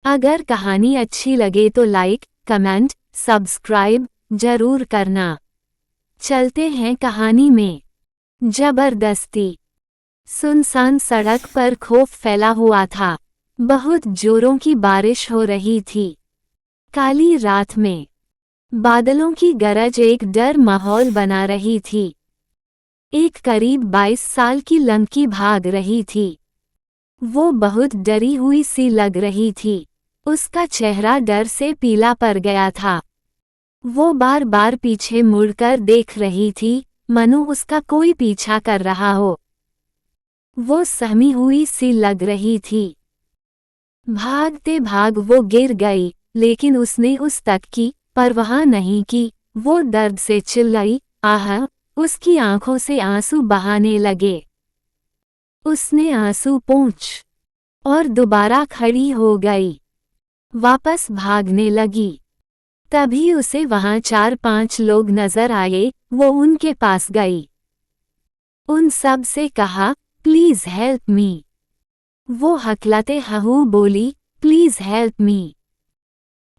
अगर कहानी अच्छी लगे तो लाइक, कमेंट, सब्सक्राइब जरूर करना। चलते हैं कहानी में। जबरदस्ती। सुनसान सड़क पर खौफ फैला हुआ था। बहुत जोरों की बारिश हो रही थी। काली रात में बादलों की गरज एक डर माहौल बना रही थी। एक करीब 22 साल की लड़की भाग रही थी। वो बहुत डरी हुई सी लग रही थी। उसका चेहरा डर से पीला पड़ गया था। वो बार बार पीछे मुड़कर देख रही थी, मानो उसका कोई पीछा कर रहा हो। वो सहमी हुई सी लग रही थी। भागते भाग वो गिर गई, लेकिन उसने उस तक की परवाह नहीं की। वो दर्द से चिल्लाई, आह! उसकी आंखों से आंसू बहाने लगे। उसने आंसू पोंछ और दोबारा खड़ी हो गई। वापस भागने लगी। तभी उसे वहां 4-5 लोग नजर आए। वो उनके पास गई। उन सब से कहा, प्लीज हेल्प मी। वो हकलाते हूँ बोली, please help me.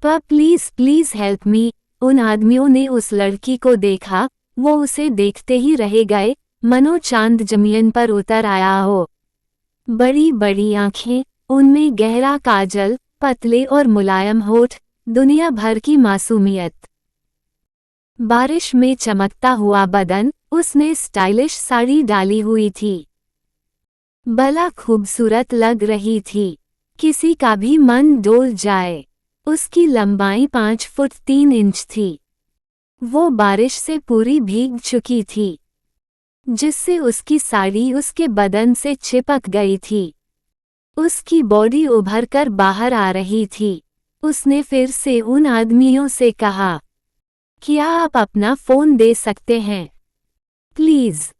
Please please help me. उन आदमियों ने उस लड़की को देखा। वो उसे देखते ही रह गए, मनो चांद जमीन पर उतर आया हो। बड़ी बड़ी आंखें, उनमें गहरा काजल, पतले और मुलायम होठ, दुनिया भर की मासूमियत। बारिश में चमकता हुआ बदन, उसने स्टाइलिश साड़ी डाली हुई थी। बला खूबसूरत लग रही थी। किसी का भी मन डोल जाए। उसकी लंबाई 5 फुट 3 इंच थी। वो बारिश से पूरी भीग चुकी थी, जिससे उसकी साड़ी उसके बदन से चिपक गई थी। उसकी बॉडी उभर कर बाहर आ रही थी। उसने फिर से उन आदमियों से कहा, क्या आप अपना फोन दे सकते हैं? Please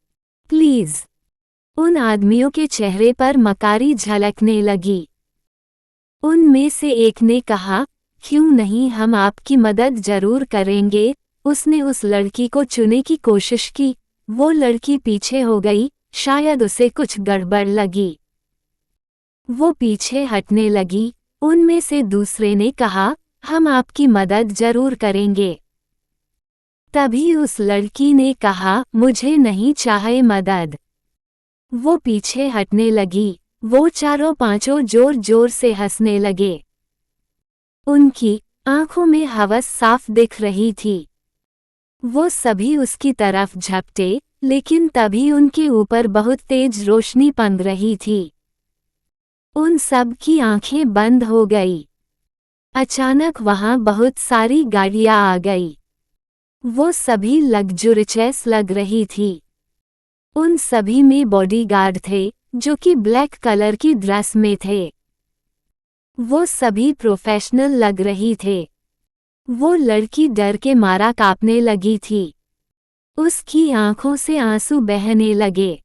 please. उन आदमियों के चेहरे पर मकारी झलकने लगी। उनमें से एक ने कहा, क्यों नहीं, हम आपकी मदद जरूर करेंगे। उसने उस लड़की को छूने की कोशिश की। वो लड़की पीछे हो गई, शायद उसे कुछ गड़बड़ लगी। वो पीछे हटने लगी। उनमें से दूसरे ने कहा, हम आपकी मदद जरूर करेंगे। तभी उस लड़की ने कहा, मुझे नहीं चाहिए मदद। वो पीछे हटने लगी। वो चारों पांचों जोर जोर से हंसने लगे। उनकी आंखों में हवस साफ दिख रही थी। वो सभी उसकी तरफ झपटे, लेकिन तभी उनके ऊपर बहुत तेज रोशनी पड़ रही थी। उन सब की आंखें बंद हो गई। अचानक वहां बहुत सारी गाड़ियां आ गई। वो सभी लग्जरियस लग रही थी। उन सभी में बॉडीगार्ड थे, जो कि ब्लैक कलर की ड्रेस में थे। वो सभी प्रोफेशनल लग रही थे। वो लड़की डर के मारा कांपने लगी थी। उसकी आंखों से आंसू बहने लगे।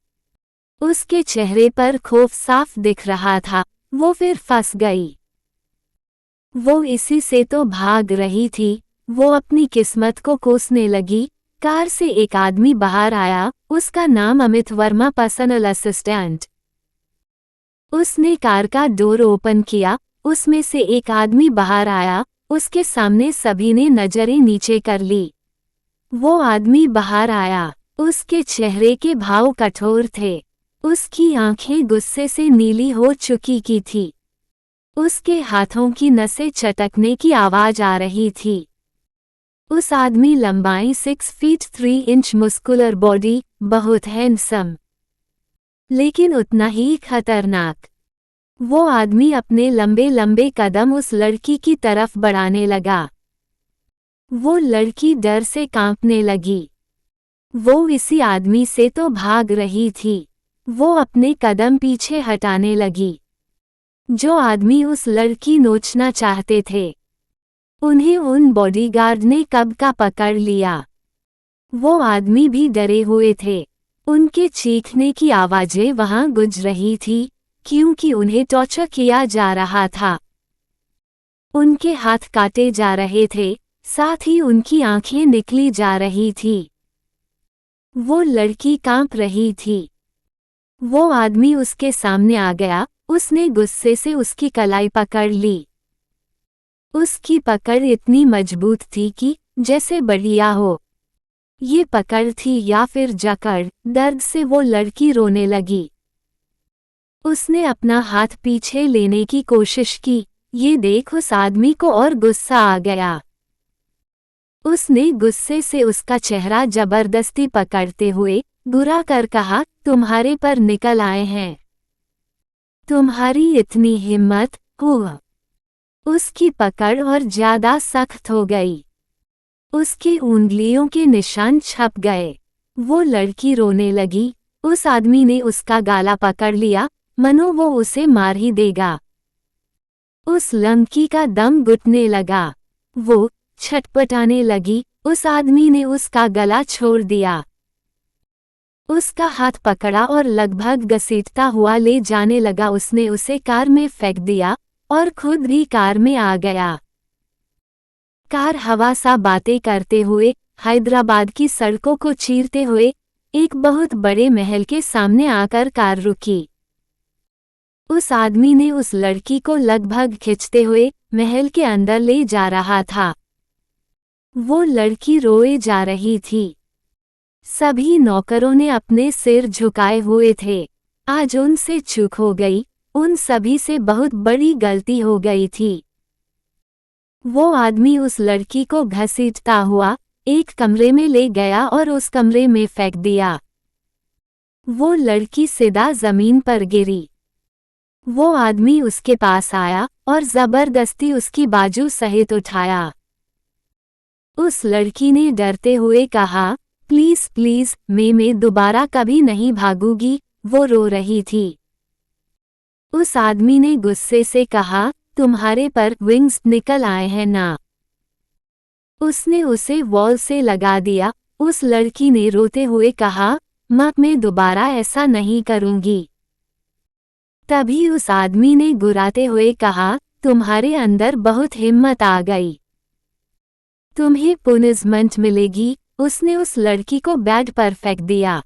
उसके चेहरे पर खौफ साफ दिख रहा था। वो फिर फंस गई। वो इसी से तो भाग रही थी। वो अपनी किस्मत को कोसने लगी। कार से एक आदमी बाहर आया। उसका नाम अमित वर्मा, पर्सनल असिस्टेंट। उसने कार का डोर ओपन किया। उसमें से एक आदमी बाहर आया। उसके सामने सभी ने नजरें नीचे कर ली। वो आदमी बाहर आया। उसके चेहरे के भाव कठोर थे। उसकी आंखें गुस्से से नीली हो चुकी की थी। उसके हाथों की नसें चटकने की आवाज आ रही थी। उस आदमी लंबाई 6 फीट 3 इंच, मस्कुलर बॉडी, बहुत हैंडसम, लेकिन उतना ही खतरनाक। वो आदमी अपने लंबे लंबे कदम उस लड़की की तरफ बढ़ाने लगा। वो लड़की डर से कांपने लगी। वो इसी आदमी से तो भाग रही थी। वो अपने कदम पीछे हटाने लगी। जो आदमी उस लड़की नोचना चाहते थे, उन्हें उन बॉडीगार्ड ने कब का पकड़ लिया। वो आदमी भी डरे हुए थे। उनके चीखने की आवाजें वहां गूंज रही थी, क्योंकि उन्हें टॉर्चर किया जा रहा था। उनके हाथ काटे जा रहे थे, साथ ही उनकी आंखें निकली जा रही थी। वो लड़की कांप रही थी। वो आदमी उसके सामने आ गया। उसने गुस्से से उसकी कलाई पकड़ ली। उसकी पकड़ इतनी मजबूत थी कि जैसे बढ़िया हो। ये पकड़ थी या फिर जकड़, दर्द से वो लड़की रोने लगी। उसने अपना हाथ पीछे लेने की कोशिश की, ये देख उस आदमी को और गुस्सा आ गया। उसने गुस्से से उसका चेहरा जबरदस्ती पकड़ते हुए बुरा कर कहा, तुम्हारे पर निकल आए हैं। तुम्हारी इतनी हिम्मत, हुआ। उसकी पकड़ और ज्यादा सख्त हो गई। उसकी उंगलियों के निशान छप गए। वो लड़की रोने लगी। उस आदमी ने उसका गाला पकड़ लिया, मनो वो उसे मार ही देगा। उस लड़की का दम घुटने लगा। वो छटपटाने लगी। उस आदमी ने उसका गला छोड़ दिया। उसका हाथ पकड़ा और लगभग घसीटता हुआ ले जाने लगा। उसने उसे कार में फेंक दिया और खुद भी कार में आ गया। कार हवा सा बातें करते हुए हैदराबाद की सड़कों को चीरते हुए एक बहुत बड़े महल के सामने आकर कार रुकी। उस आदमी ने उस लड़की को लगभग खींचते हुए महल के अंदर ले जा रहा था। वो लड़की रोए जा रही थी। सभी नौकरों ने अपने सिर झुकाए हुए थे। आज उनसे चूक हो गई, उन सभी से बहुत बड़ी गलती हो गई थी। वो आदमी उस लड़की को घसीटता हुआ एक कमरे में ले गया और उस कमरे में फेंक दिया। वो लड़की सीधा जमीन पर गिरी। वो आदमी उसके पास आया और जबरदस्ती उसकी बाजू सहित उठाया। उस लड़की ने डरते हुए कहा, प्लीज प्लीज, मैं दोबारा कभी नहीं भागूंगी। वो रो रही थी। उस आदमी ने गुस्से से कहा, तुम्हारे पर विंग्स निकल आए हैं ना। उसने उसे वॉल से लगा दिया। उस लड़की ने रोते हुए कहा, माँ मैं दोबारा ऐसा नहीं करूंगी। तभी उस आदमी ने गुर्राते हुए कहा, तुम्हारे अंदर बहुत हिम्मत आ गई। तुम्हें पनिशमेंट मिलेगी। उसने उस लड़की को बेड पर फेंक दिया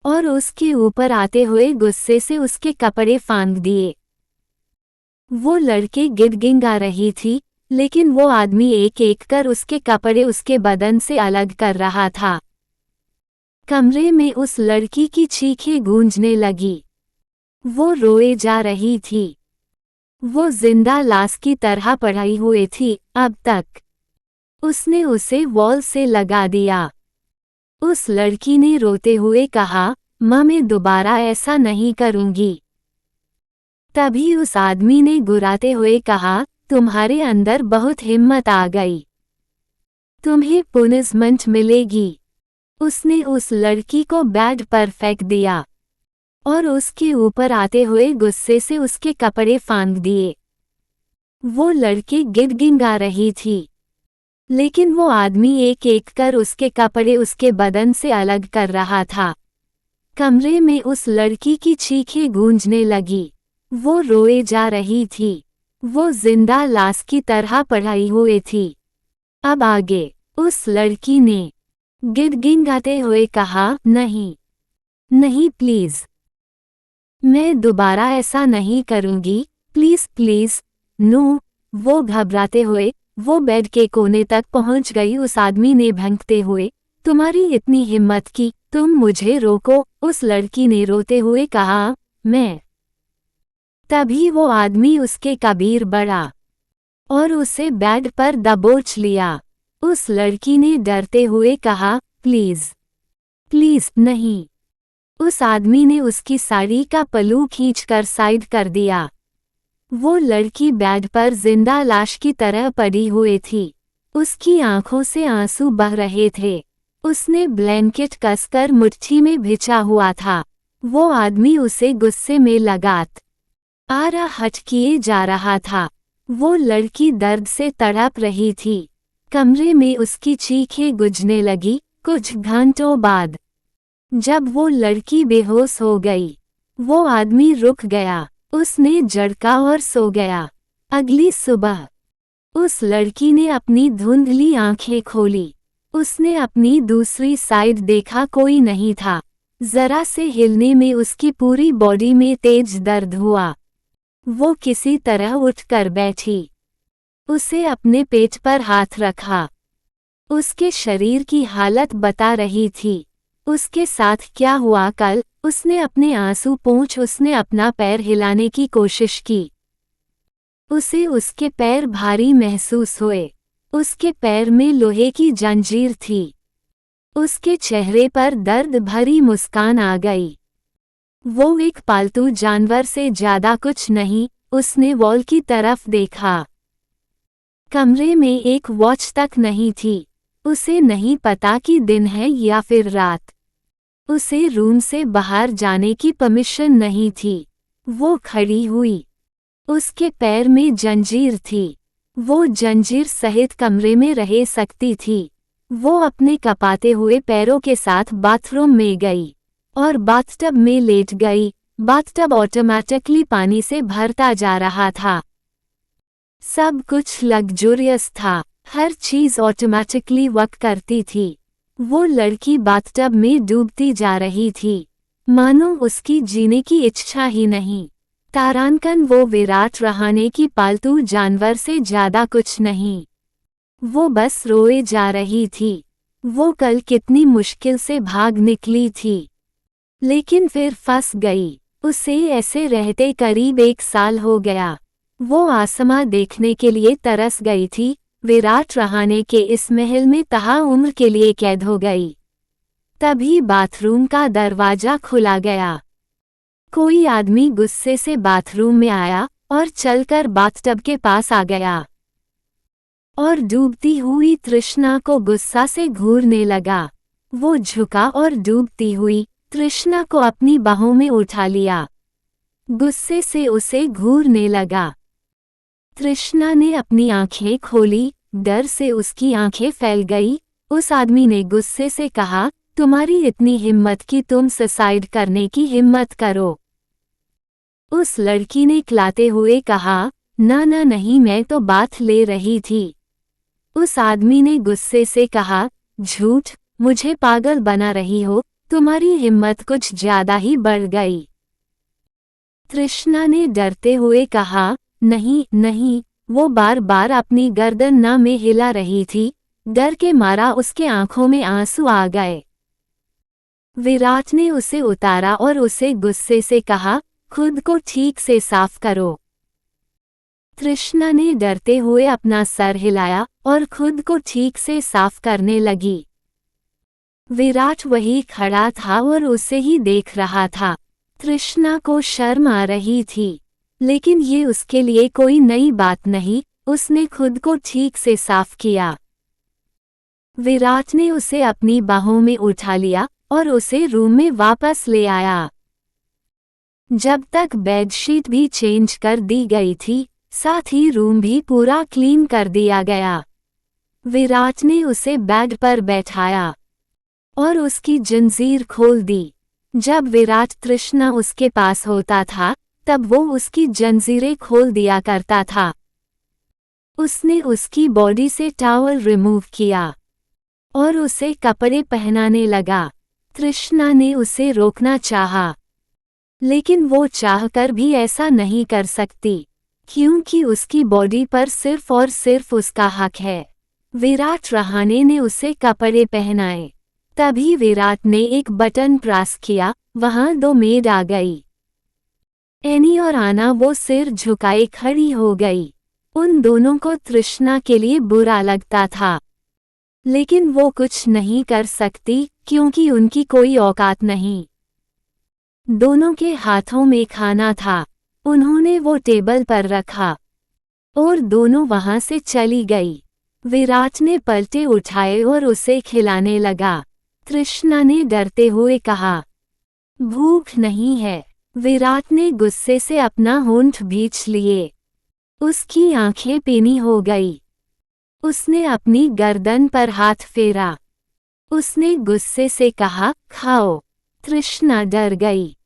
और उसके ऊपर आते हुए गुस्से से उसके कपड़े फांद दिए। वो लड़की गिड़गिड़ा रही थी, लेकिन वो आदमी एक एक कर उसके कपड़े उसके बदन से अलग कर रहा था। कमरे में उस लड़की की चीखें गूंजने लगी। वो रोए जा रही थी। वो जिंदा लाश की तरह पड़ी हुई थी अब तक। उसने उसे वॉल से लगा दिया। उस लड़की ने रोते हुए कहा, माँ मैं दोबारा ऐसा नहीं करूंगी। तभी उस आदमी ने गुर्राते हुए कहा, तुम्हारे अंदर बहुत हिम्मत आ गई। तुम्हें पनिशमेंट मिलेगी। उसने उस लड़की को बेड पर फेंक दिया और उसके ऊपर आते हुए गुस्से से उसके कपड़े फांद दिए। वो लड़की गिड़गिड़ा रही थी, लेकिन वो आदमी एक एक कर उसके कपड़े उसके बदन से अलग कर रहा था। कमरे में उस लड़की की चीखें गूंजने लगी। वो रोए जा रही थी। वो जिंदा लाश की तरह पड़ी हुई थी। अब आगे उस लड़की ने गिड़गिड़ाते हुए कहा, नहीं नहीं प्लीज, मैं दोबारा ऐसा नहीं करूंगी, प्लीज प्लीज, नो। वो घबराते हुए वो बेड के कोने तक पहुंच गई। उस आदमी ने भड़कते हुए, तुम्हारी इतनी हिम्मत की, तुम मुझे रोको। उस लड़की ने रोते हुए कहा, मैं। तभी वो आदमी उसके करीब बढ़ा और उसे बेड पर दबोच लिया। उस लड़की ने डरते हुए कहा, प्लीज प्लीज नहीं। उस आदमी ने उसकी साड़ी का पल्लू खींचकर साइड कर दिया। वो लड़की बेड पर जिंदा लाश की तरह पड़ी हुई थी। उसकी आंखों से आंसू बह रहे थे। उसने ब्लैंकेट कसकर मुट्ठी में भिजा हुआ था। वो आदमी उसे गुस्से में लगात आरा हट किए जा रहा था। वो लड़की दर्द से तड़प रही थी। कमरे में उसकी चीखें गूंजने लगी। कुछ घंटों बाद जब वो लड़की बेहोश हो गई, वो आदमी रुक गया। उसने झड़का और सो गया। अगली सुबह उस लड़की ने अपनी धुंधली आंखें खोली। उसने अपनी दूसरी साइड देखा, कोई नहीं था। जरा से हिलने में उसकी पूरी बॉडी में तेज दर्द हुआ। वो किसी तरह उठकर बैठी। उसे अपने पेट पर हाथ रखा। उसके शरीर की हालत बता रही थी। उसके साथ क्या हुआ कल? उसने अपने आंसू पोंछ उसने अपना पैर हिलाने की कोशिश की। उसे उसके पैर भारी महसूस हुए। उसके पैर में लोहे की जंजीर थी। उसके चेहरे पर दर्द भरी मुस्कान आ गई। वो एक पालतू जानवर से ज्यादा कुछ नहीं। उसने वॉल की तरफ देखा। कमरे में एक वॉच तक नहीं थी। उसे नहीं पता कि दिन है या फिर रात। उसे रूम से बाहर जाने की परमिशन नहीं थी। वो खड़ी हुई। उसके पैर में जंजीर थी। वो जंजीर सहित कमरे में रह सकती थी। वो अपने कपाते हुए पैरों के साथ बाथरूम में गई और बाथटब में लेट गई। बाथटब ऑटोमेटिकली पानी से भरता जा रहा था। सब कुछ लग्जूरियस था। हर चीज ऑटोमेटिकली वर्क करती थी। वो लड़की बाथटब में डूबती जा रही थी, मानो उसकी जीने की इच्छा ही नहीं। तारांकन वो विराट रहाणे की पालतू जानवर से ज्यादा कुछ नहीं। वो बस रोए जा रही थी। वो कल कितनी मुश्किल से भाग निकली थी, लेकिन फिर फंस गई। उसे ऐसे रहते करीब 1 साल हो गया। वो आसमां देखने के लिए तरस गई थी। विराट रहाणे के इस महल में ताउम्र के लिए कैद हो गई। तभी बाथरूम का दरवाजा खुला गया। कोई आदमी गुस्से से बाथरूम में आया और चलकर बाथटब के पास आ गया और डूबती हुई तृष्णा को गुस्सा से घूरने लगा। वो झुका और डूबती हुई तृष्णा को अपनी बाहों में उठा लिया। गुस्से से उसे घूरने लगा। तृष्णा ने अपनी आंखें खोली। डर से उसकी आंखें फैल गई। उस आदमी ने गुस्से से कहा, तुम्हारी इतनी हिम्मत कि तुम सुसाइड करने की हिम्मत करो। उस लड़की ने क्लाते हुए कहा, ना ना नहीं, मैं तो बात ले रही थी। उस आदमी ने गुस्से से कहा, झूठ, मुझे पागल बना रही हो, तुम्हारी हिम्मत कुछ ज्यादा ही बढ़ गई। तृष्णा ने डरते हुए कहा, नहीं नहीं। वो बार बार अपनी गर्दन ना में हिला रही थी। डर के मारा उसके आंखों में आंसू आ गए। विराट ने उसे उतारा और उसे गुस्से से कहा, खुद को ठीक से साफ करो। तृष्णा ने डरते हुए अपना सर हिलाया और खुद को ठीक से साफ करने लगी। विराट वहीं खड़ा था और उसे ही देख रहा था। तृष्णा को शर्म आ रही थी, लेकिन ये उसके लिए कोई नई बात नहीं। उसने खुद को ठीक से साफ किया। विराट ने उसे अपनी बाहों में उठा लिया और उसे रूम में वापस ले आया। जब तक बेडशीट भी चेंज कर दी गई थी, साथ ही रूम भी पूरा क्लीन कर दिया गया। विराट ने उसे बेड पर बैठाया और उसकी जंजीर खोल दी। जब विराट तृष्णा उसके पास होता था, तब वो उसकी जंजीरें खोल दिया करता था। उसने उसकी बॉडी से टॉवल रिमूव किया और उसे कपड़े पहनाने लगा। तृष्णा ने उसे रोकना चाहा, लेकिन वो चाहकर भी ऐसा नहीं कर सकती, क्योंकि उसकी बॉडी पर सिर्फ और सिर्फ उसका हक है। विराट रहाणे ने उसे कपड़े पहनाए। तभी विराट ने एक बटन प्रेस किया। वहां 2 मेड आ गई। एनी और आना वो सिर झुकाए खड़ी हो गई। उन दोनों को तृष्णा के लिए बुरा लगता था, लेकिन वो कुछ नहीं कर सकती क्योंकि उनकी कोई औकात नहीं। दोनों के हाथों में खाना था। उन्होंने वो टेबल पर रखा और दोनों वहां से चली गई। विराट ने पलटे उठाए और उसे खिलाने लगा। तृष्णा ने डरते हुए कहा, भूख नहीं है। विराट ने गुस्से से अपना होंठ भींच लिए। उसकी आंखें पीनी हो गई। उसने अपनी गर्दन पर हाथ फेरा। उसने गुस्से से कहा, खाओ। तृष्णा डर गई।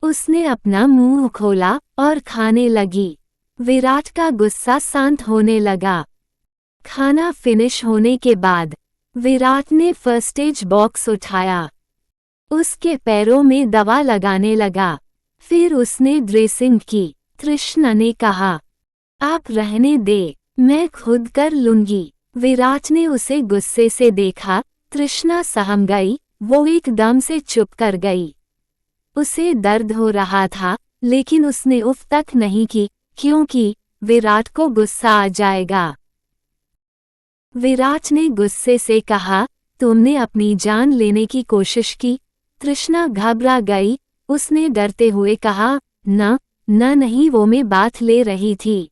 उसने अपना मुंह खोला और खाने लगी। विराट का गुस्सा शांत होने लगा। खाना फिनिश होने के बाद विराट ने फर्स्ट एड बॉक्स उठाया। उसके पैरों में दवा लगाने लगा। फिर उसने ड्रेसिंग की। तृष्णा ने कहा, आप रहने दे। मैं खुद कर लूंगी। विराट ने उसे गुस्से से देखा। तृष्णा सहम गई, वो एकदम से चुप कर गई। उसे दर्द हो रहा था, लेकिन उसने उफ तक नहीं की, क्योंकि विराट को गुस्सा आ जाएगा। विराट ने गुस्से से कहा, तुमने अपनी जान लेने की कोशिश की। तृष्णा घबरा गई, उसने डरते हुए कहा, न नहीं, वो मैं बात ले रही थी।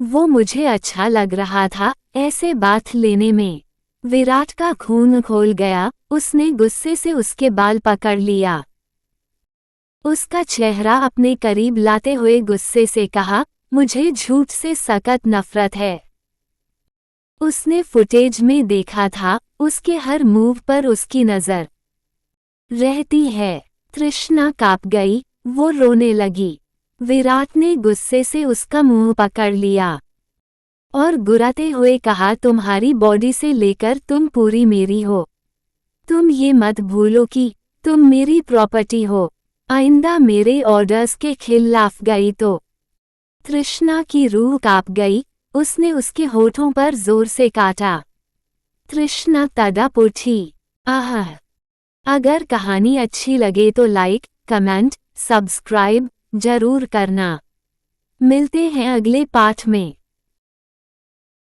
वो मुझे अच्छा लग रहा था ऐसे बात लेने में। विराट का खून खोल गया, उसने गुस्से से उसके बाल पकड़ लिया। उसका चेहरा अपने करीब लाते हुए गुस्से से कहा, मुझे झूठ से सख्त नफरत है। उसने फुटेज में देखा था, उसके हर मूव पर उसकी नजर रहती है। तृष्णा कांप गई, वो रोने लगी। विराट ने गुस्से से उसका मुंह पकड़ लिया और गुर्राते हुए कहा, तुम्हारी बॉडी से लेकर तुम पूरी मेरी हो। तुम ये मत भूलो कि तुम मेरी प्रॉपर्टी हो। आइंदा मेरे ऑर्डर्स के खिलाफ गई तो। तृष्णा की रूह कांप गई, उसने उसके होठों पर जोर से काटा। तृष्णा तड़प उठी। आह! अगर कहानी अच्छी लगे तो लाइक, कमेंट, सब्सक्राइब जरूर करना। मिलते हैं अगले पाठ में।